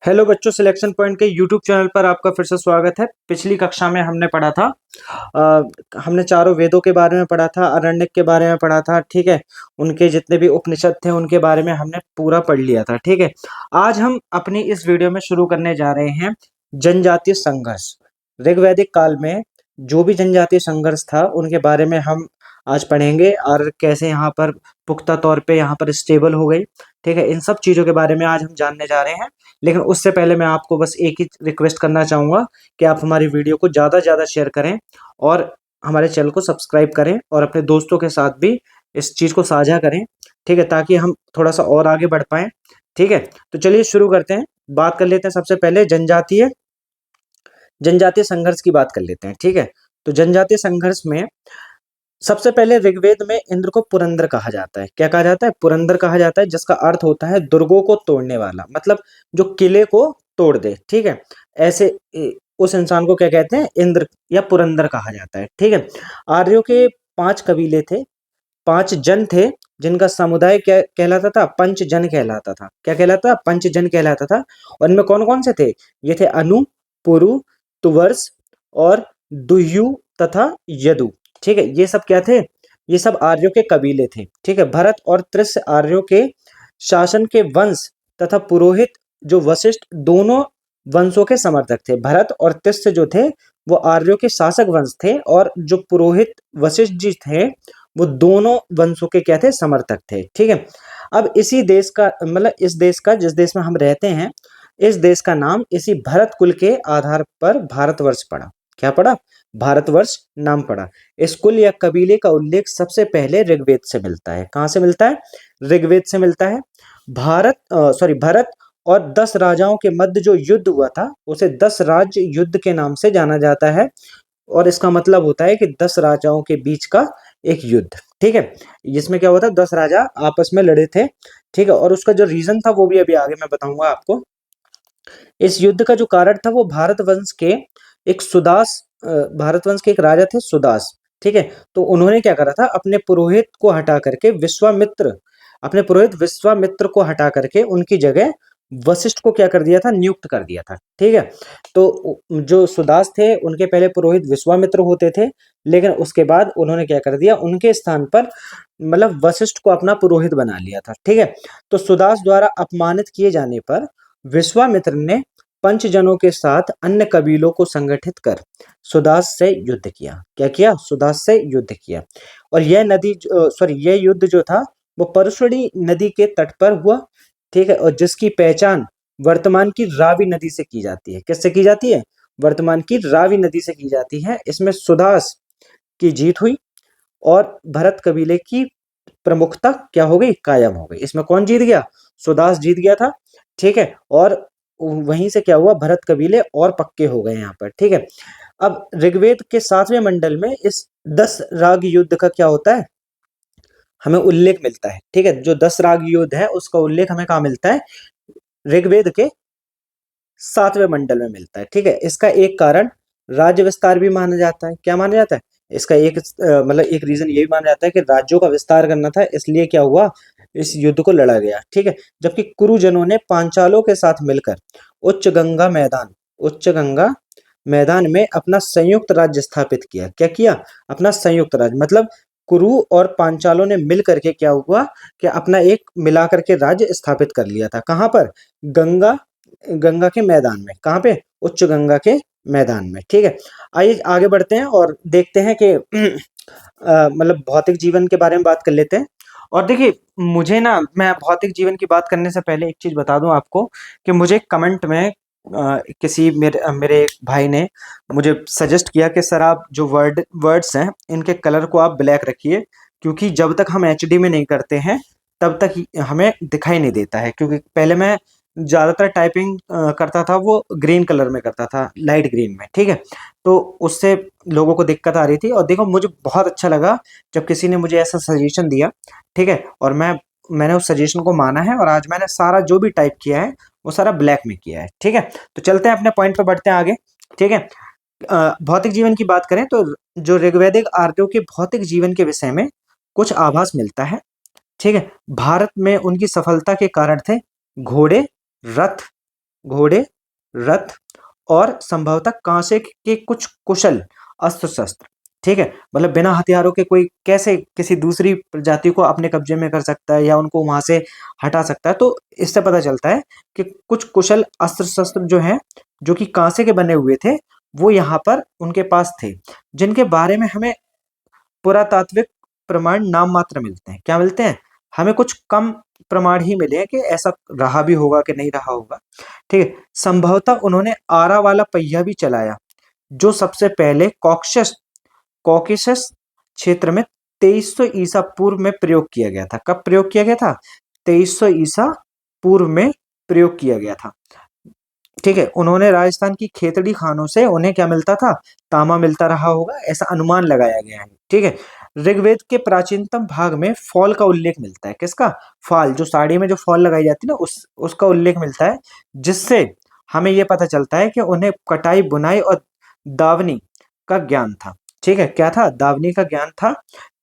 Hello बच्चों, selection point के YouTube channel पर आपका फिर से स्वागत है। पिछली कक्षा में हमने पढ़ा था हमने चारों वेदों के बारे में पढ़ा था, आरण्यक के बारे में पढ़ा था। ठीक है, उनके जितने भी उपनिषद थे उनके बारे में हमने पूरा पढ़ लिया था। ठीक है, आज हम अपनी इस वीडियो में शुरू करने जा रहे हैं जनजातीय संघर्ष। ऋग्वैदिक काल में जो भी जनजातीय संघर्ष था उनके बारे में हम आज पढ़ेंगे और कैसे यहाँ पर पुख्ता तौर पे यहाँ पर स्टेबल हो गई। ठीक है, इन सब चीज़ों के बारे में आज हम जानने जा रहे हैं। लेकिन उससे पहले मैं आपको बस एक ही रिक्वेस्ट करना चाहूँगा कि आप हमारी वीडियो को ज़्यादा से ज़्यादा शेयर करें और हमारे चैनल को सब्सक्राइब करें और अपने दोस्तों के साथ भी इस चीज़ को साझा करें। ठीक है, ताकि हम थोड़ा सा और आगे बढ़ पाएँ। ठीक है, तो चलिए शुरू करते हैं। बात कर लेते हैं सबसे पहले जनजातीय जनजातीय संघर्ष की बात कर लेते हैं। ठीक है, तो जनजातीय संघर्ष में सबसे पहले ऋग्वेद में इंद्र को पुरंदर कहा जाता है। क्या कहा जाता है? पुरंदर कहा जाता है, जिसका अर्थ होता है दुर्गों को तोड़ने वाला, मतलब जो किले को तोड़ दे। ठीक है, ऐसे उस इंसान को क्या कहते हैं? इंद्र या पुरंदर कहा जाता है। ठीक है, आर्यों के 5 कबीले थे, 5 जन थे, जिनका समुदाय क्या कहलाता था? पंचजन कहलाता था। क्या कहलाता? पंचजन कहलाता था। और इनमें कौन कौन से थे? ये थे अनु, पुरु, तुवर्स और दुह्यु तथा यदु। ठीक है, ये सब क्या थे? ये सब आर्यों के कबीले थे। ठीक है, भरत और त्रिस्य आर्यों के शासन के वंश तथा पुरोहित जो वशिष्ठ, दोनों वंशों के समर्थक थे। भरत और त्रिस्य जो थे वो आर्यों के शासक वंश थे, और जो पुरोहित वशिष्ठ जी थे वो दोनों वंशों के क्या थे? समर्थक थे। ठीक है, अब इसी देश का, मतलब इस देश का, जिस देश में हम रहते हैं, इस देश का नाम इसी भरत कुल के आधार पर भारतवर्ष पड़ा। क्या पड़ा? भारतवर्ष नाम पड़ा। इस कुल या कबीले का उल्लेख सबसे पहले ऋग्वेद से मिलता है। कहाँ से मिलता है? ऋग्वेद से मिलता है। भरत और 10 राजाओं के मध्य जो युद्ध हुआ था उसे 10 राज्य युद्ध के नाम से जाना जाता है, और इसका मतलब होता है कि 10 राजाओं के बीच का एक युद्ध। ठीक है, जिसमें क्या हुआ था? 10 राजा आपस में लड़े थे। ठीक है, और उसका जो रीजन था वो भी अभी आगे मैं बताऊंगा आपको। इस युद्ध का जो कारण था वो भारत वंश के एक राजा थे, सुदास। ठीक है, तो उन्होंने क्या करा था? अपने पुरोहित विश्वामित्र को हटा करके उनकी जगह वशिष्ठ को क्या कर दिया था? नियुक्त कर दिया था। ठीक है, तो जो सुदास थे उनके पहले पुरोहित विश्वामित्र होते थे, लेकिन उसके बाद उन्होंने क्या कर दिया? उनके स्थान पर मतलब वशिष्ठ को अपना पुरोहित बना लिया था। ठीक है, तो सुदास द्वारा अपमानित किए जाने पर विश्वामित्र ने पंचजनों के साथ अन्य कबीलों को संगठित कर सुदास से युद्ध किया। क्या किया? सुदास से युद्ध किया। और यह युद्ध जो था वो परशुड़ी नदी के तट पर हुआ। ठीक है, और जिसकी पहचान वर्तमान की रावी नदी से की जाती है। किससे की जाती है? वर्तमान की रावी नदी से की जाती है। इसमें सुदास की जीत हुई और भरत कबीले की प्रमुखता क्या हो गई? कायम हो गई। इसमें कौन जीत गया? सुदास जीत गया था। ठीक है, और वहीं से क्या हुआ? भरत कबीले और पक्के हो गए यहाँ पर। ठीक है, अब ऋग्वेद के 7वें मंडल में इस 10 राग युद्ध का क्या होता है? हमें उल्लेख मिलता है। ठीक है, जो 10 राग युद्ध है उसका उल्लेख हमें कहाँ मिलता है? ऋग्वेद के 7वें मंडल में मिलता है। ठीक है, इसका एक कारण राज्य विस्तार भी माना जाता है। क्या माना जाता है? इसका मतलब एक रीजन ये भी माना जाता है कि राज्यों का विस्तार करना था, इसलिए क्या हुआ? इस युद्ध को लड़ा गया। ठीक है, जबकि कुरुजनों ने पांचालों के साथ मिलकर उच्च गंगा मैदान में अपना संयुक्त राज्य स्थापित किया। क्या किया? अपना संयुक्त राज्य, मतलब कुरु और पांचालों ने मिल करके क्या हुआ कि अपना एक मिलाकर के राज्य स्थापित कर लिया था। कहाँ पर? गंगा गंगा के मैदान में। कहाँ पे? उच्च गंगा के मैदान में। ठीक है, आइए आगे बढ़ते हैं और देखते हैं कि मतलब भौतिक जीवन के बारे में बात कर लेते हैं। और देखिए, मैं भौतिक जीवन की बात करने से पहले एक चीज बता दूं आपको कि मुझे कमेंट में किसी मेरे एक भाई ने मुझे सजेस्ट किया कि सर आप जो वर्ड्स हैं इनके कलर को आप ब्लैक रखिए, क्योंकि जब तक हम एचडी में नहीं करते हैं तब तक हमें दिखाई नहीं देता है। क्योंकि पहले मैं ज़्यादातर टाइपिंग करता था वो ग्रीन कलर में करता था, लाइट ग्रीन में। ठीक है, तो उससे लोगों को दिक्कत आ रही थी, और देखो मुझे बहुत अच्छा लगा जब किसी ने मुझे ऐसा सजेशन दिया। ठीक है, और मैंने उस सजेशन को माना है, और आज मैंने सारा जो भी टाइप किया है वो सारा ब्लैक में किया है। ठीक है, तो चलते हैं अपने पॉइंट पर बढ़ते हैं आगे। ठीक है, भौतिक जीवन की बात करें तो जो ऋग्वैदिक आर्यों के भौतिक जीवन के विषय में कुछ आभास मिलता है। ठीक है, भारत में उनकी सफलता के कारण थे घोड़े, रथ, घोड़े, रथ और संभवतः कांसे के कुछ कुशल अस्त्र शस्त्र। ठीक है, मतलब बिना हथियारों के कोई कैसे किसी दूसरी प्रजाति को अपने कब्जे में कर सकता है या उनको वहां से हटा सकता है। तो इससे पता चलता है कि कुछ कुशल अस्त्र शस्त्र जो हैं, जो कि कांसे के बने हुए थे, वो यहाँ पर उनके पास थे, जिनके बारे में हमें पुरातात्विक प्रमाण नाम मात्र मिलते हैं। क्या मिलते हैं? हमें कुछ कम प्रमाण ही मिले हैं कि ऐसा रहा भी होगा कि नहीं रहा होगा। ठीक है, संभवतः उन्होंने आरा वाला पहिया भी चलाया, जो सबसे पहले कॉकेशस क्षेत्र में 2300 ईसा पूर्व में प्रयोग किया गया था। कब प्रयोग किया गया था? 2300 ईसा पूर्व में प्रयोग किया गया था। ठीक है, उन्होंने राजस्थान की खेतड़ी खानों से उन्हें क्या मिलता था? तांबा मिलता रहा होगा, ऐसा अनुमान लगाया गया है। ठीक है, ऋग्वेद के प्राचीनतम भाग में फॉल का उल्लेख मिलता है। किसका? फॉल, जो साड़ी में जो फॉल लगाई जाती है ना, उसका उल्लेख मिलता है, जिससे हमें यह पता चलता है कि उन्हें कटाई, बुनाई और दावनी का ज्ञान था। ठीक है, क्या था? दावनी का ज्ञान था।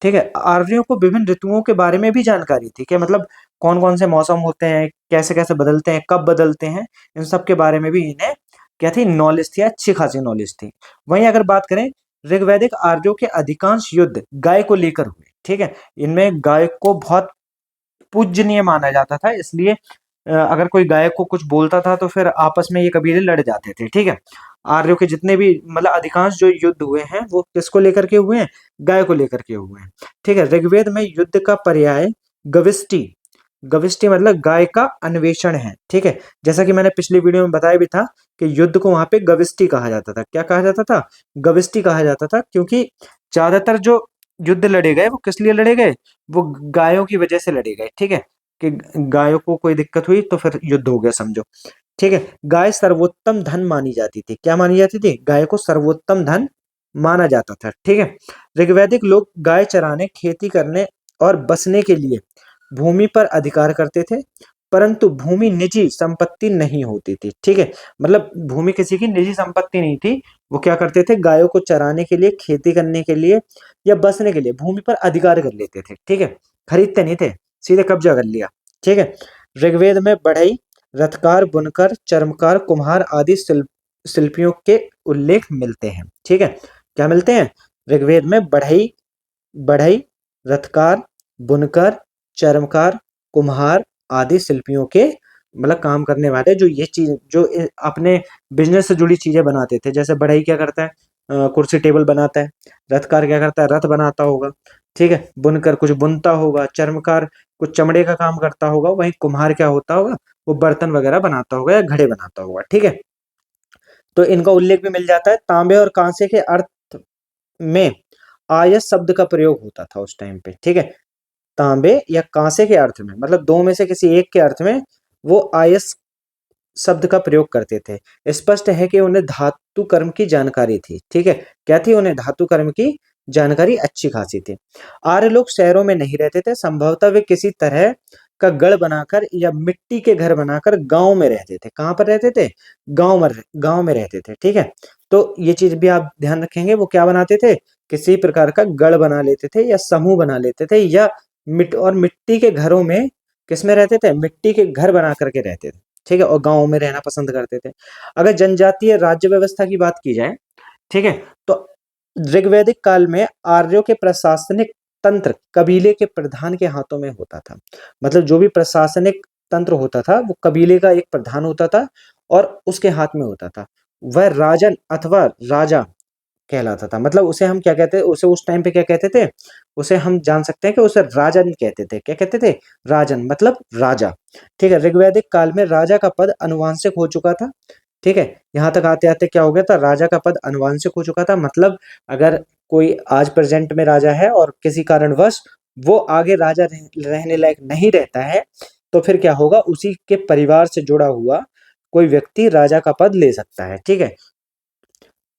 ठीक है, आर्यों को विभिन्न ऋतुओं के बारे में भी जानकारी थी, कि मतलब कौन कौन से मौसम होते हैं, कैसे कैसे बदलते हैं, कब बदलते हैं, इन सब के बारे में भी इन्हें क्या थी? नॉलेज थी, अच्छी खासी नॉलेज थी। वहीं अगर बात करें, ऋग्वैदिक आर्यों के अधिकांश युद्ध गाय को लेकर हुए। ठीक है, इनमें गाय को बहुत पूजनीय माना जाता था, इसलिए अगर कोई गाय को कुछ बोलता था तो फिर आपस में ये कबीले लड़ जाते थे। ठीक है, आर्यों के जितने भी मतलब अधिकांश जो युद्ध हुए हैं वो किसको लेकर के हुए हैं? गाय को लेकर के हुए हैं। ठीक है, ऋग्वेद में युद्ध का पर्याय गविष्टि, गविष्टि मतलब गाय का अन्वेषण है। ठीक है, जैसा कि मैंने पिछली वीडियो में बताया भी था कि युद्ध को वहां पे गविष्टि कहा जाता था। क्या कहा जाता था? गविष्टि कहा जाता था, क्योंकि ज्यादातर जो युद्ध लड़े गए वो किस लिए लड़े गए? वो गायों की वजह से लड़े गए। ठीक है, कि गायों को कोई दिक्कत हुई तो फिर युद्ध हो गया, समझो। ठीक है, गाय सर्वोत्तम धन मानी जाती थी। क्या मानी जाती थी? गाय को सर्वोत्तम धन माना जाता था। ठीक है, ऋग्वैदिक लोग गाय चराने, खेती करने और बसने के लिए भूमि पर अधिकार करते थे, परंतु भूमि निजी संपत्ति नहीं होती थी। ठीक है, मतलब भूमि किसी की निजी संपत्ति नहीं थी। वो क्या करते थे? गायों को चराने के लिए, खेती करने के लिए या बसने के लिए भूमि पर अधिकार कर लेते थे। ठीक है, खरीदते नहीं थे, सीधे कब्जा कर लिया। ठीक है, ऋग्वेद में बढ़ई, रथकार, बुनकर, चर्मकार, कुम्हार आदि शिल्पियों के उल्लेख मिलते हैं। ठीक है, क्या मिलते हैं? ऋग्वेद में बढ़ई, बढ़ई, रथकार, बुनकर, चर्मकार, कुम्हार आदि शिल्पियों के मतलब काम करने वाले, जो ये चीज जो अपने बिजनेस से जुड़ी चीजें बनाते थे। जैसे बढ़ई क्या करता है? कुर्सी टेबल बनाता है। रथकार क्या करता है? रथ बनाता होगा। ठीक है, बुनकर कुछ बुनता होगा, चर्मकार कुछ चमड़े का काम करता होगा, वहीं कुम्हार क्या होता होगा? वो बर्तन वगैरह बनाता होगा या घड़े बनाता होगा। ठीक है, तो इनका उल्लेख भी मिल जाता है। तांबे और कांसे के अर्थ में आयस शब्द का प्रयोग होता था उस टाइम पे। ठीक है, तांबे या कांसे के अर्थ में, मतलब दो में से किसी एक के अर्थ में वो आयस शब्द का प्रयोग करते थे। स्पष्ट है कि उन्हें धातु कर्म की जानकारी थी। ठीक है, क्या थी? उन्हें धातु कर्म की जानकारी अच्छी खासी थी। आर्य लोग शहरों में नहीं रहते थे, संभवतः वे किसी तरह का गढ़ बनाकर या मिट्टी के घर बनाकर गांव में रहते थे। कहाँ पर रहते थे? गांव में रहते थे। ठीक है, तो ये चीज भी आप ध्यान रखेंगे, वो क्या बनाते थे? किसी प्रकार का गढ़ बना लेते थे या समूह बना लेते थे, या मिट्टी के घरों में किसमें रहते थे? मिट्टी के घर बना करके रहते थे। ठीक है, और गाँव में रहना पसंद करते थे। अगर जनजातीय राज्य व्यवस्था की बात की जाए, ठीक है, तो ऋग्वैदिक काल में आर्यों के प्रशासनिक तंत्र कबीले के प्रधान के हाथों में होता था। मतलब जो भी प्रशासनिक तंत्र होता था वो कबीले का एक प्रधान होता था और उसके हाथ में होता था। वह राजन अथवा राजा कहलाता था। मतलब उसे हम क्या कहते हैं? उसे उस टाइम पे क्या कहते थे? उसे हम जान सकते हैं कि उसे राजन कहते थे। क्या कहते थे? राजन मतलब राजा। ठीक है, ऋग्वैदिक काल में राजा का पद अनुवांशिक हो चुका था। ठीक है, यहाँ तक आते आते क्या हो गया था? राजा का पद अनुवांशिक हो चुका था। मतलब अगर कोई आज प्रेजेंट में राजा है और किसी कारणवश वो आगे राजा रहने लायक नहीं रहता है, तो फिर क्या होगा? उसी के परिवार से जुड़ा हुआ कोई व्यक्ति राजा का पद ले सकता है। ठीक है,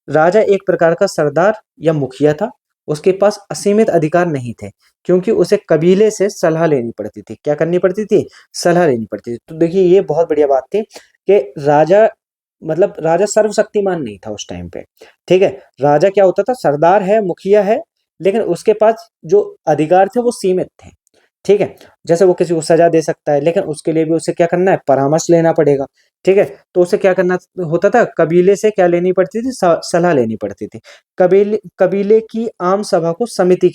राजा एक प्रकार का सरदार या मुखिया था। उसके पास असीमित अधिकार नहीं थे, क्योंकि उसे कबीले से सलाह लेनी पड़ती थी। क्या करनी पड़ती थी? सलाह लेनी पड़ती थी। तो देखिए, ये बहुत बढ़िया बात थी कि राजा मतलब राजा सर्वशक्तिमान नहीं था उस टाइम पे। ठीक है, राजा क्या होता था? सरदार है, मुखिया है, लेकिन उसके पास जो अधिकार थे वो सीमित थे। ठीक है। जैसे वो किसी को सजा दे सकता है, लेकिन उसके लिए भी उसे क्या करना है, परामर्श लेना पड़ेगा। ठीक है, तो उसे क्या करना होता था, कबीले से क्या लेनी पड़ती थी, सलाह लेनी पड़ती थी। कबीले कबीले की आम सभा को समिति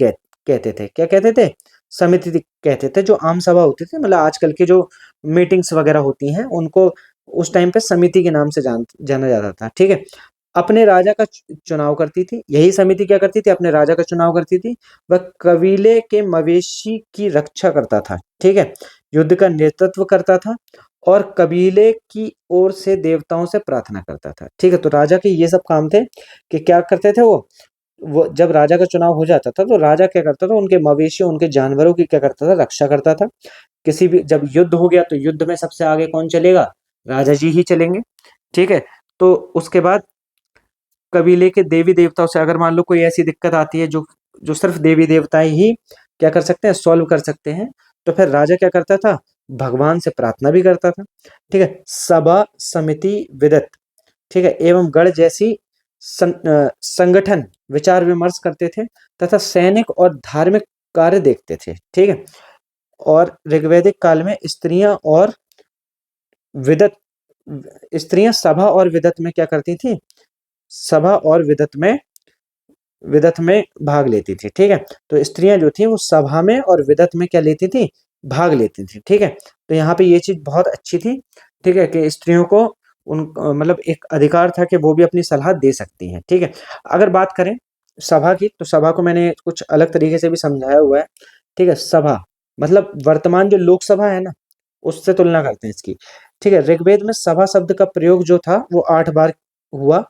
कहते थे। क्या कहते थे, समिति कहते थे। जो आम सभा होती थी, मतलब आजकल की जो मीटिंग्स वगैरह होती हैं, उनको उस टाइम पे समिति के नाम से जाना जाता था। ठीक है, अपने राजा का चुनाव करती थी। यही समिति क्या करती थी, अपने राजा का चुनाव करती थी। वह कबीले के मवेशी की रक्षा करता था। ठीक है, युद्ध का नेतृत्व करता था और कबीले की ओर से देवताओं से प्रार्थना करता था। ठीक है, तो राजा के ये सब काम थे कि क्या करते थे वो जब राजा का चुनाव हो जाता था, तो राजा क्या करता था, उनके मवेशी, उनके जानवरों की क्या करता था, रक्षा करता था। किसी भी जब युद्ध हो गया, तो युद्ध में सबसे आगे कौन चलेगा, राजा जी ही चलेंगे। ठीक है, तो उसके बाद कबीले के देवी देवताओं से अगर मान लो कोई ऐसी दिक्कत आती है जो जो सिर्फ देवी देवताएं ही क्या कर सकते हैं, सॉल्व कर सकते हैं, तो फिर राजा क्या करता था, भगवान से प्रार्थना भी करता था। ठीक है, सभा, समिति, विदत, ठीक है, एवं गढ़ जैसी संगठन विचार विमर्श करते थे तथा सैनिक और धार्मिक कार्य देखते थे। ठीक है, और ऋग्वैदिक काल में विदत स्त्रियां सभा और विदत में क्या करती थी, सभा और विदत में भाग लेती थी। ठीक है, तो स्त्रियां जो थी वो सभा में और विदत में क्या लेती थी, भाग लेती थी। ठीक है, तो यहाँ पे ये चीज बहुत अच्छी थी। ठीक है, कि स्त्रियों को मतलब एक अधिकार था कि वो भी अपनी सलाह दे सकती हैं। ठीक है, अगर बात करें सभा की, तो सभा को मैंने कुछ अलग तरीके से भी समझाया हुआ है। ठीक है, सभा मतलब वर्तमान जो लोकसभा है ना, उससे तुलना करते हैं इसकी। ठीक है, ऋग्वेद में सभा शब्द का प्रयोग जो था वो 8 बार हुआ।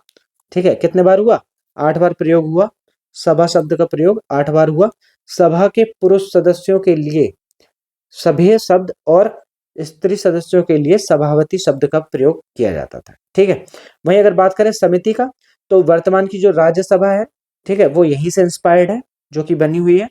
ठीक है, कितने बार हुआ, 8 बार प्रयोग हुआ। सभा शब्द का प्रयोग 8 बार हुआ। सभा के पुरुष सदस्यों के लिए सभ्य शब्द और स्त्री सदस्यों के लिए सभावती शब्द का प्रयोग किया जाता था। ठीक है, वहीं अगर बात करें समिति का, तो वर्तमान की जो राज्यसभा है, ठीक है, वो यहीं से इंस्पायर्ड है, जो कि बनी हुई है।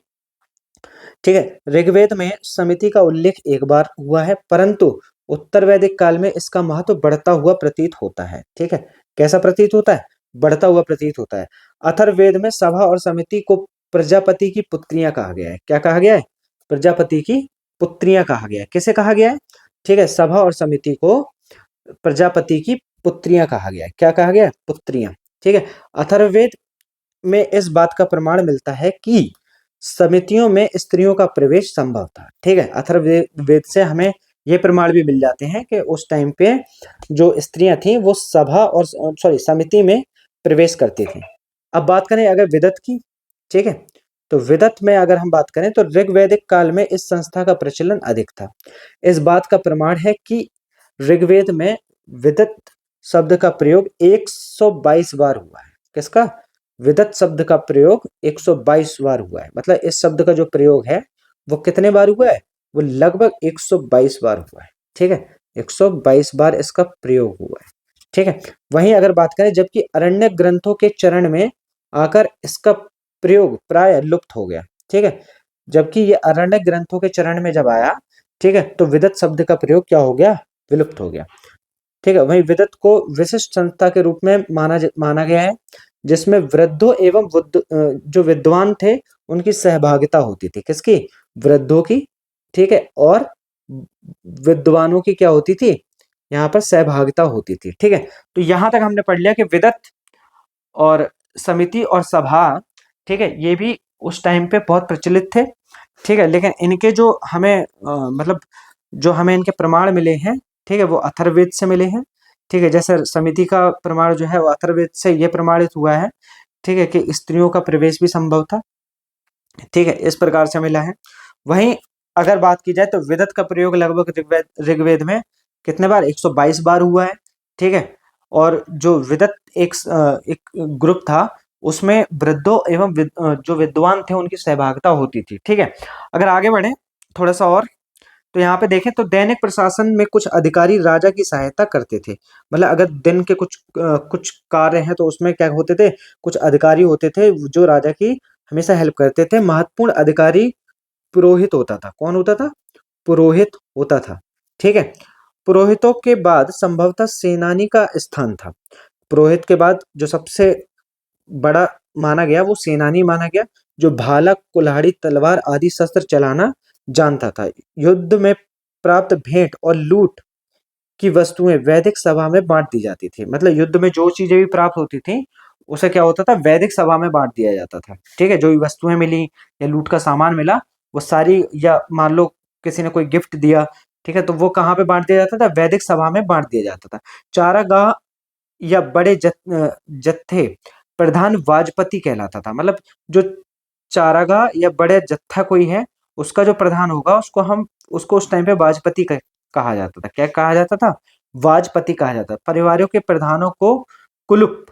ठीक है, ऋग्वेद में समिति का उल्लेख 1 बार हुआ है, परंतु उत्तर वैदिक काल में इसका महत्व बढ़ता हुआ प्रतीत होता है। ठीक है, कैसा प्रतीत होता है, बढ़ता हुआ प्रतीत होता है। अथर्ववेद में सभा और समिति को प्रजापति की पुत्रियां कहा गया है। क्या कहा गया है, प्रजापति की पुत्रियां कहा गया है। किसे कहा गया है, ठीक है, सभा और समिति को प्रजापति की पुत्रियां कहा गया है। क्या कहा गया है, पुत्रियां। ठीक है, अथर्ववेद में इस बात का प्रमाण मिलता है कि समितियों में स्त्रियों का प्रवेश संभव था। ठीक है, अथर्ववेद से हमें ये प्रमाण भी मिल जाते हैं कि उस टाइम पे जो स्त्रियां थी वो सभा और समिति में प्रवेश करती थी। अब बात करें अगर विदत की, ठीक है, तो विदत में अगर हम बात करें तो ऋग्वैदिक काल में इस संस्था का प्रचलन अधिक था। इस बात का प्रमाण है कि ऋग्वेद में विदत शब्द का प्रयोग 122 बार हुआ है। किसका, विदत शब्द का प्रयोग 122 बार हुआ है। मतलब इस शब्द का जो प्रयोग है वो कितने बार हुआ है, वो लगभग 122 बार हुआ है। ठीक है, 122 बार इसका प्रयोग हुआ है। ठीक है, वहीं अगर बात करें, जबकि अरण्य ग्रंथों के चरण में आकर इसका प्रयोग प्राय लुप्त हो गया। ठीक है, जबकि ये अरण्य ग्रंथों के चरण में जब आया, ठीक है, तो विदत शब्द का प्रयोग क्या हो गया, विलुप्त हो गया। ठीक है, वहीं विदत को विशिष्ट संस्था के रूप में माना गया है, जिसमें वृद्धों एवं जो विद्वान थे उनकी सहभागिता होती थी। किसकी, वृद्धों की। ठीक है, और विद्वानों की क्या होती थी, यहाँ पर सहभागिता होती थी। ठीक है, तो यहां तक हमने पढ़ लिया कि विदत और समिति और सभा, ठीक है, ये भी उस टाइम पे बहुत प्रचलित थे। ठीक है, लेकिन इनके जो हमें मतलब जो हमें इनके प्रमाण मिले हैं, ठीक है, वो अथर्ववेद से मिले हैं। ठीक है, जैसे समिति का प्रमाण जो है वो अथर्ववेद से ये प्रमाणित हुआ है, ठीक है, कि स्त्रियों का प्रवेश भी संभव था। ठीक है, इस प्रकार से मिला है। वहीं अगर बात की जाए तो विदत का प्रयोग लगभग ऋग्वेद में कितने बार, 122 बार हुआ है। ठीक है, और जो विदत एक ग्रुप था, उसमें वृद्धों एवं जो विद्वान थे उनकी सहभागिता होती थी। ठीक है, अगर आगे बढ़े थोड़ा सा और, तो यहाँ पे देखें तो दैनिक प्रशासन में कुछ अधिकारी राजा की सहायता करते थे। मतलब अगर दिन के कुछ कार्य हैं तो उसमें क्या होते थे, कुछ अधिकारी होते थे जो राजा की हमेशा हेल्प करते थे। महत्वपूर्ण अधिकारी पुरोहित होता था। कौन होता था, पुरोहित होता था। ठीक है, पुरोहितों के बाद संभवतः सेनानी का स्थान था। पुरोहित के बाद जो सबसे बड़ा माना गया वो सेनानी माना गया, जो भाला, कुल्हाड़ी, तलवार आदि शस्त्र चलाना जानता था। युद्ध में प्राप्त भेंट और लूट की वस्तुएं वैदिक सभा में बांट दी जाती थी। मतलब युद्ध में जो चीजें भी प्राप्त होती थी उसे क्या होता था, वैदिक सभा में बांट दिया जाता था। ठीक है, जो भी वस्तुएं मिली या लूट का सामान मिला वो सारी, या मान लो किसी ने कोई गिफ्ट दिया, ठीक है, तो वो कहाँ पे बांट दिया जाता था, वैदिक सभा में बांट दिया जाता था। चारागाह या बड़े जत्थे प्रधान वाजपति कहलाता था। मतलब जो चारागाह या बड़े जत्था कोई है उसका जो प्रधान होगा उसको उस टाइम पे वाजपति कहा जाता था। क्या कहा जाता था, वाजपति कहा जाता था। परिवारों के प्रधानों को कुलुप,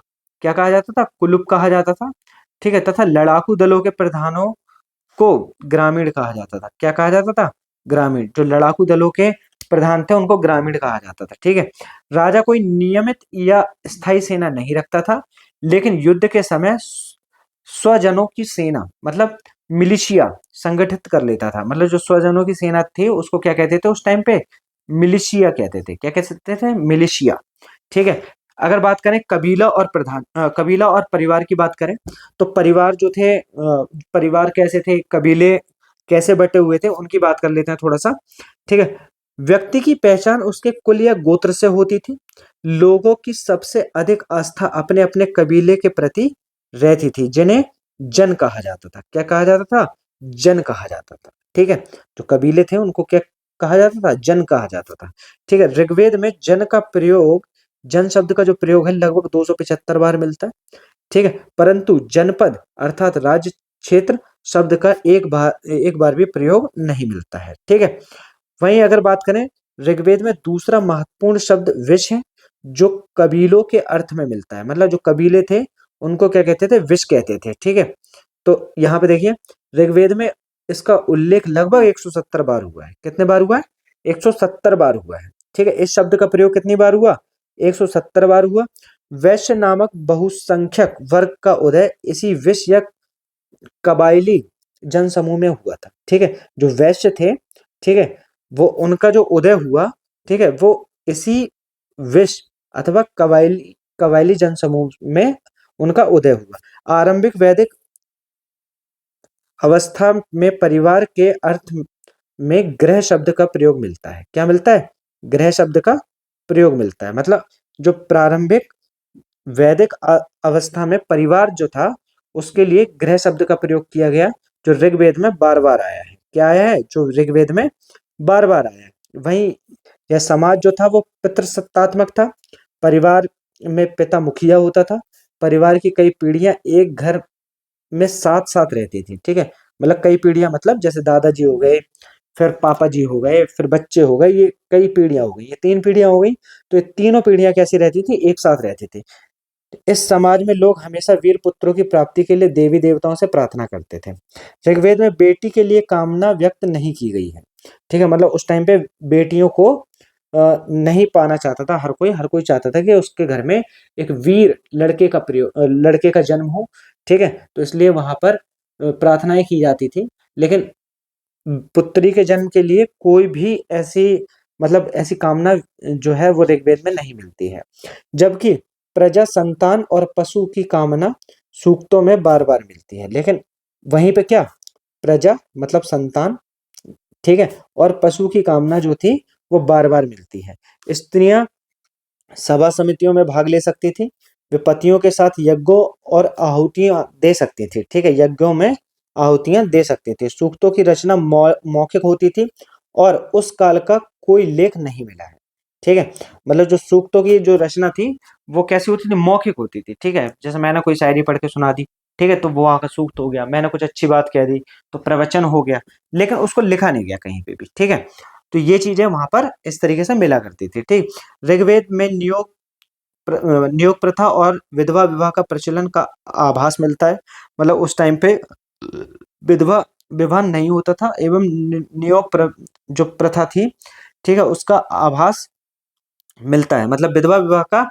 क्या कहा जाता था, कुलुप कहा जाता था। ठीक है, तथा लड़ाकू दलों के प्रधानों को ग्रामीण कहा जाता था। क्या कहा जाता था, ग्रामीण। जो लड़ाकू दलों के प्रधान थे उनको ग्रामीण कहा जाता था। ठीक है, राजा कोई नियमित या स्थायी सेना नहीं रखता था, लेकिन युद्ध के समय स्वजनों की सेना, मतलब मिलिशिया संगठित कर लेता था। मतलब जो स्वजनों की सेना थी उसको क्या कहते थे उस टाइम पे, मिलिशिया कहते थे। क्या कहते थे, मिलिशिया। ठीक है, अगर बात करें कबीला और परिवार की बात करें, तो परिवार जो थे, परिवार कैसे थे, कबीले कैसे बटे हुए थे, उनकी बात कर लेते हैं थोड़ा सा। ठीक है, व्यक्ति की पहचान उसके कुल या गोत्र से होती थी। लोगों की सबसे अधिक आस्था अपने अपने कबीले के प्रति रहती थी, जिन्हें जन कहा जाता था। क्या कहा जाता था, जन कहा जाता था। ठीक है, जो कबीले थे उनको क्या कहा जाता था, जन कहा जाता था। ठीक है, ऋग्वेद में जन का प्रयोग, जन शब्द का जो प्रयोग है लगभग 275 बार मिलता है। ठीक है, परंतु जनपद अर्थात राज्य क्षेत्र शब्द का एक बार भी प्रयोग नहीं मिलता है। ठीक है, वहीं अगर बात करें, ऋग्वेद में दूसरा महत्वपूर्ण शब्द विष है, जो कबीलों के अर्थ में मिलता है। मतलब जो कबीले थे उनको क्या कहते थे, विष कहते थे। ठीक है, तो यहाँ पे देखिए ऋग्वेद में इसका उल्लेख लगभग 170 बार हुआ है। कितने बार हुआ है, 170 बार हुआ है। ठीक है, इस शब्द का प्रयोग कितनी बार हुआ, 170 बार हुआ। वैश्य नामक बहुसंख्यक वर्ग का उदय इसी विष या कबायली जनसमूह में हुआ था। ठीक है, जो वैश्य थे, ठीक है, वो उनका जो उदय हुआ, ठीक है, वो इसी विष अथवा कबायली कबायली जनसमूह में उनका उदय हुआ। आरंभिक वैदिक अवस्था में परिवार के अर्थ में गृह शब्द का प्रयोग मिलता है। क्या मिलता है, गृह शब्द का प्रयोग मिलता है। मतलब जो प्रारंभिक वैदिक अवस्था में परिवार जो था उसके लिए गृह शब्द का प्रयोग किया गया, जो ऋग्वेद में बार बार आया है। क्या आया है, जो ऋग्वेद में बार बार आया है। वहीं यह समाज जो था वो पितृसत्तात्मक था। परिवार में पिता मुखिया होता था। परिवार की कई पीढ़ियां एक घर में साथ साथ रहती थी। ठीक है, मतलब कई पीढ़ियां, मतलब जैसे दादाजी हो गए, फिर पापा जी हो गए, फिर बच्चे हो गए, ये कई पीढ़ियां हो गई, ये 3 पीढ़ियां हो गई। तो ये तीनों पीढ़ियां कैसी रहती थी, एक साथ रहती थी। इस समाज में लोग हमेशा वीर पुत्रों की प्राप्ति के लिए देवी देवताओं से प्रार्थना करते थे। ऋग्वेद में बेटी के लिए कामना व्यक्त नहीं की गई है। ठीक है, मतलब उस टाइम पे बेटियों को नहीं पाना चाहता था हर कोई चाहता था कि उसके घर में एक वीर लड़के का जन्म हो। ठीक है, तो इसलिए वहां पर प्रार्थनाएं की जाती थी। लेकिन पुत्री के जन्म के लिए कोई भी ऐसी, मतलब ऐसी कामना जो है वो ऋग्वेद में नहीं मिलती है। जबकि प्रजा, संतान और पशु की कामना सूक्तों में बार बार मिलती है। लेकिन वहीं पे क्या, प्रजा मतलब संतान, ठीक है, और पशु की कामना जो थी वो बार बार मिलती है। स्त्रियां सभा समितियों में भाग ले सकती थी। वे पतियों के साथ यज्ञों और आहुतियां दे सकती थी। ठीक है, यज्ञों में आहुतियां दे सकती थी। सूक्तों की रचना मौखिक होती थी और उस काल का कोई लेख नहीं मिला है। ठीक है, मतलब जो सूक्तों की जो रचना थी वो कैसी होती थी, मौखिक होती थी। ठीक है, जैसे मैंने कोई शायरी पढ़ के सुना दी, ठीक है, तो वो आका सूक्त हो गया। मैंने कुछ अच्छी बात कह दी तो प्रवचन हो गया, लेकिन उसको लिखा नहीं गया कहीं पे भी। ठीक है, तो ये चीजें वहां पर इस तरीके से मिला करती थी। ठीक, ऋग्वेद में नियोग प्रथा और विधवा विवाह का प्रचलन का आभास मिलता है। मतलब उस टाइम पे विधवा विवाह नहीं होता था एवं जो प्रथा थी, ठीक है, उसका आभास मिलता है। मतलब विधवा विवाह का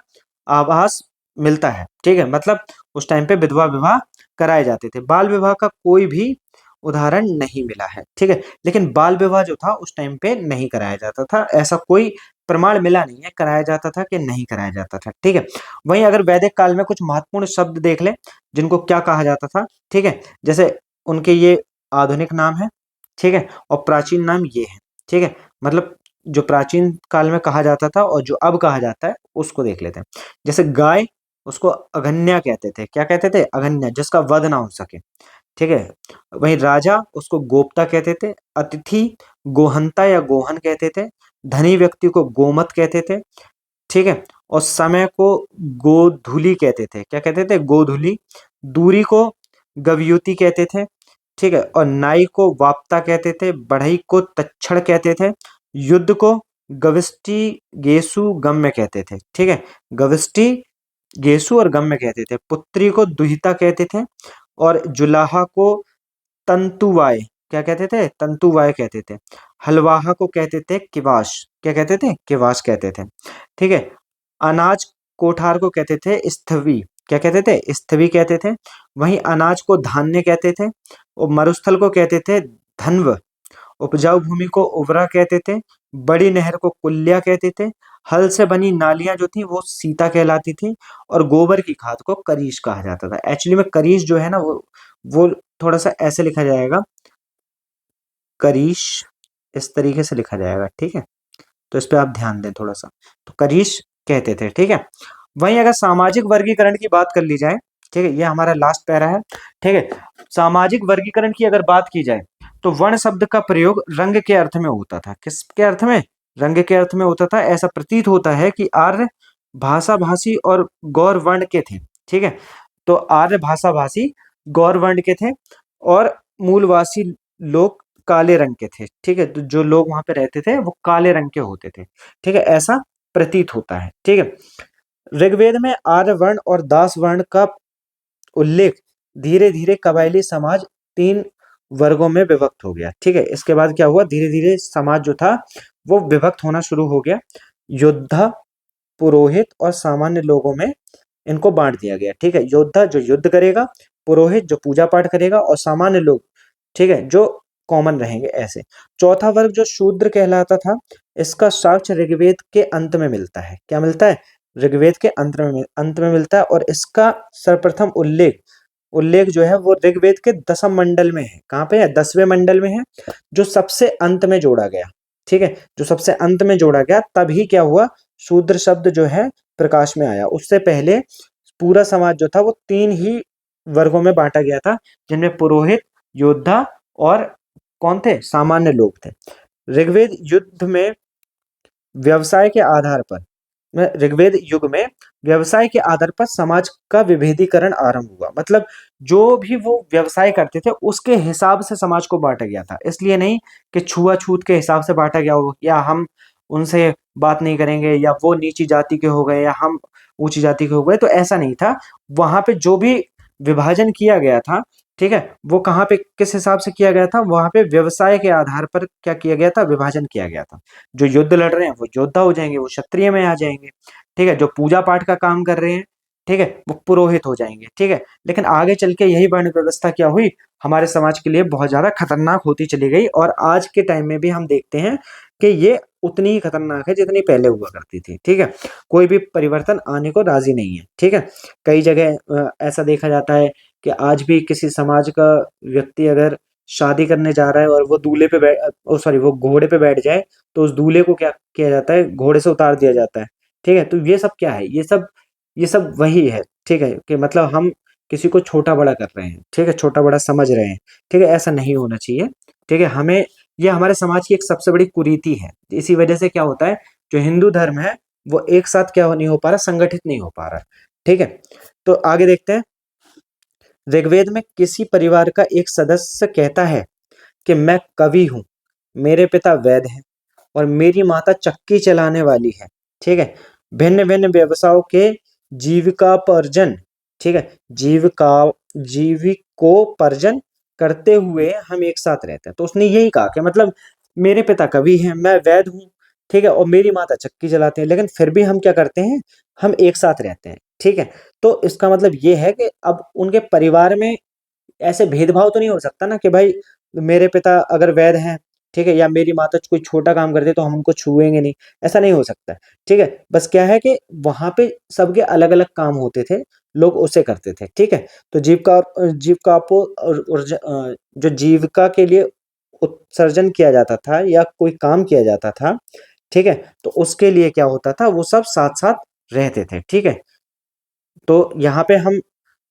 आभास मिलता है। ठीक है, मतलब उस टाइम पे विधवा विवाह कराए जाते थे। बाल विवाह का कोई भी उदाहरण नहीं मिला है। ठीक है, लेकिन बाल विवाह जो था उस टाइम पे नहीं कराया जाता था। ऐसा कोई प्रमाण मिला नहीं है कराया जाता था कि नहीं कराया जाता था। ठीक है, वहीं अगर वैदिक काल में कुछ महत्वपूर्ण शब्द देख ले जिनको क्या कहा जाता था। ठीक है, जैसे उनके ये आधुनिक नाम है। ठीक है, और प्राचीन नाम ये है, ठीक है। मतलब जो प्राचीन काल में कहा जाता था और जो अब कहा जाता है उसको देख लेते हैं। जैसे गाय, उसको अगन्या कहते थे। क्या कहते थे? अगन्या, जिसका वध ना हो सके, ठीक है। वहीं राजा, उसको गोप्ता कहते थे। अतिथि, गोहंता या गोहन कहते थे। धनी व्यक्ति को गोमत कहते थे, ठीक है। और समय को गोधूली कहते थे। क्या कहते थे? गोधूली। दूरी को गवयुति कहते थे, ठीक है। और नाई को वाप्ता कहते थे। बढ़ई को तच्छड़ कहते थे। युद्ध को गविष्टि, गेसु, गम्य कहते थे, ठीक है। गविष्टि, गेसु और गम्य कहते थे। पुत्री को दुहिता कहते थे। और जुलाहा को तंतुवाय, क्या कहते थे? तंतुवाय कहते थे। हलवाहा को कहते थे किवाश। क्या कहते थे? किवाश कहते थे, ठीक है। अनाज कोठार को कहते थे स्थवी। क्या कहते थे? स्थवी कहते थे। वहीं अनाज को धान्य कहते थे। और मरुस्थल को कहते थे धन्व। उपजाऊ भूमि को उर्वरा कहते थे। बड़ी नहर को कुल्या कहते थे। हल से बनी नालियां जो थी वो सीता कहलाती थी। और गोबर की खाद को करीश कहा जाता था। एक्चुअली में करीश जो है ना, वो थोड़ा सा ऐसे लिखा जाएगा, करीश, इस तरीके से लिखा जाएगा, ठीक है। तो इस पे आप ध्यान दें थोड़ा सा। तो करीश कहते थे, ठीक है। वहीं अगर सामाजिक वर्गीकरण की बात कर ली जाए, ठीक है, ये हमारा लास्ट पैरा है, ठीक है। सामाजिक वर्गीकरण की अगर बात की जाए तो वर्ण शब्द का प्रयोग रंग के अर्थ में होता था। किसके अर्थ में? रंग के अर्थ में होता था। ऐसा प्रतीत होता है कि आर्य भाषा भाषी और गौर वर्ण के थे, ठीक है। तो आर्य भाषा भाषी गौर वर्ण के थे और मूलवासी लोग काले रंग के थे, ठीक है। तो जो लोग वहां पे रहते थे वो काले रंग के होते थे, ठीक है, ऐसा प्रतीत होता है, ठीक है। ऋग्वेद में आर्य वर्ण और दास वर्ण का उल्लेख धीरे धीरे कबायली समाज तीन वर्गों में विभक्त हो गया, ठीक है। इसके बाद क्या हुआ? धीरे धीरे समाज जो था वो विभक्त होना शुरू हो गया। योद्धा, पुरोहित और सामान्य लोगों में इनको बांट दिया गया, ठीक है। योद्धा जो युद्ध करेगा, पुरोहित जो पूजा पाठ करेगा, और सामान्य लोग, ठीक है, जो कॉमन रहेंगे, ऐसे। चौथा वर्ग जो शूद्र कहलाता था, इसका साक्ष्य ऋग्वेद के अंत में मिलता है। क्या मिलता है? ऋग्वेद के अंत में मिलता है। और इसका सर्वप्रथम उल्लेख उल्लेख जो है वो ऋग्वेद के दसम मंडल में है। कहाँ पे है? 10वें मंडल में है, जो सबसे अंत में जोड़ा गया, ठीक है। जो सबसे अंत में जोड़ा गया, तभी क्या हुआ? शूद्र शब्द जो है प्रकाश में आया। उससे पहले पूरा समाज जो था वो तीन ही वर्गों में बांटा गया था, जिनमें पुरोहित, योद्धा और कौन थे? सामान्य लोग थे। ऋग्वेद युद्ध में व्यवसाय के आधार पर ऋग्वेद युग में व्यवसाय के आधार पर समाज का विभेदीकरण आरंभ हुआ। मतलब जो भी वो व्यवसाय करते थे उसके हिसाब से समाज को बांटा गया था। इसलिए नहीं कि छुआछूत के हिसाब से बांटा गया हो, या हम उनसे बात नहीं करेंगे, या वो नीची जाति के हो गए या हम ऊंची जाति के हो गए, तो ऐसा नहीं था। वहां पे जो भी विभाजन किया गया था, ठीक है, वो कहाँ पे किस हिसाब से किया गया था? वहां पे व्यवसाय के आधार पर क्या किया गया था? विभाजन किया गया था। जो युद्ध लड़ रहे हैं वो योद्धा हो जाएंगे, वो क्षत्रिय में आ जाएंगे, ठीक है। जो पूजा पाठ का काम कर रहे हैं, ठीक है, वो पुरोहित हो जाएंगे, ठीक है। लेकिन आगे चल के यही वर्ण व्यवस्था क्या हुई? हमारे समाज के लिए बहुत ज्यादा खतरनाक होती चली गई। और आज के टाइम में भी हम देखते हैं कि ये उतनी ही खतरनाक है जितनी पहले हुआ करती थी, ठीक है। कोई भी परिवर्तन आने को राजी नहीं है, ठीक है। कई जगह ऐसा देखा जाता है कि आज भी किसी समाज का व्यक्ति अगर शादी करने जा रहा है और वो दूल्हे पे वो घोड़े पे बैठ जाए, तो उस दूल्हे को क्या किया जाता है? घोड़े से उतार दिया जाता है, ठीक है। तो ये सब क्या है? ये सब वही है, ठीक है, कि मतलब हम किसी को छोटा बड़ा कर रहे हैं, ठीक है, छोटा बड़ा समझ रहे हैं, ठीक है। ऐसा नहीं होना चाहिए, ठीक है। हमें ये हमारे समाज की एक सबसे बड़ी कुरीति है। इसी वजह से क्या होता है? जो हिंदू धर्म है वो एक साथ क्या नहीं हो पा रहा? संगठित नहीं हो पा रहा, ठीक है। तो आगे देखते हैं। ऋग्वेद में किसी परिवार का एक सदस्य कहता है कि मैं कवि हूँ, मेरे पिता वैद्य हैं और मेरी माता चक्की चलाने वाली है, ठीक है। भिन्न भिन्न व्यवसायों के जीविकापर्जन, ठीक है, जीविकोपर्जन करते हुए हम एक साथ रहते हैं। तो उसने यही कहा कि मतलब मेरे पिता कवि हैं, मैं वैद्य हूँ, ठीक है, और मेरी माता चक्की चलाते हैं, लेकिन फिर भी हम क्या करते हैं? हम एक साथ रहते हैं, ठीक है। तो इसका मतलब ये है कि अब उनके परिवार में ऐसे भेदभाव तो नहीं हो सकता ना कि भाई मेरे पिता अगर वैद्य हैं, ठीक है, या मेरी माता कोई छोटा काम करते तो हम उनको छुएंगे नहीं। ऐसा नहीं हो सकता, ठीक है। बस क्या है कि वहां पे सबके अलग अलग काम होते थे, लोग उसे करते थे, ठीक है। तो जीविका जीविकापो और जो जीविका के लिए उत्सर्जन किया जाता था या कोई काम किया जाता था, ठीक है, तो उसके लिए क्या होता था, वो सब साथ साथ रहते थे, ठीक है। तो यहाँ पे हम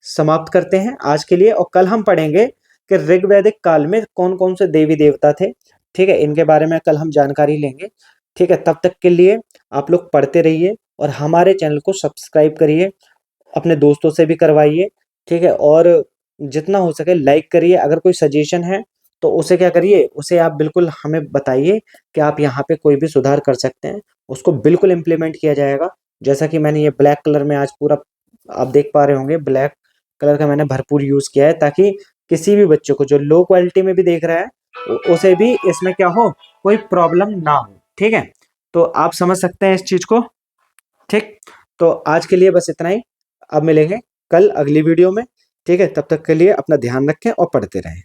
समाप्त करते हैं आज के लिए, और कल हम पढ़ेंगे कि ऋग्वैदिक काल में कौन कौन से देवी देवता थे, ठीक है, इनके बारे में कल हम जानकारी लेंगे, ठीक है। तब तक के लिए आप लोग पढ़ते रहिए और हमारे चैनल को सब्सक्राइब करिए, अपने दोस्तों से भी करवाइए, ठीक है, और जितना हो सके लाइक करिए। अगर कोई सजेशन है तो उसे क्या करिए, उसे आप बिल्कुल हमें बताइए कि आप यहाँ पे कोई भी सुधार कर सकते हैं, उसको बिल्कुल इम्प्लीमेंट किया जाएगा। जैसा कि मैंने ये ब्लैक कलर में आज पूरा आप देख पा रहे होंगे, ब्लैक कलर का मैंने भरपूर यूज़ किया है, ताकि किसी भी बच्चे को जो लो क्वालिटी में भी देख रहा है उसे भी इसमें क्या हो, कोई प्रॉब्लम ना हो, ठीक है। तो आप समझ सकते हैं इस चीज़ को, ठीक। तो आज के लिए बस इतना ही, अब मिलेंगे कल अगली वीडियो में, ठीक है। तब तक के लिए अपना ध्यान रखें और पढ़ते रहें।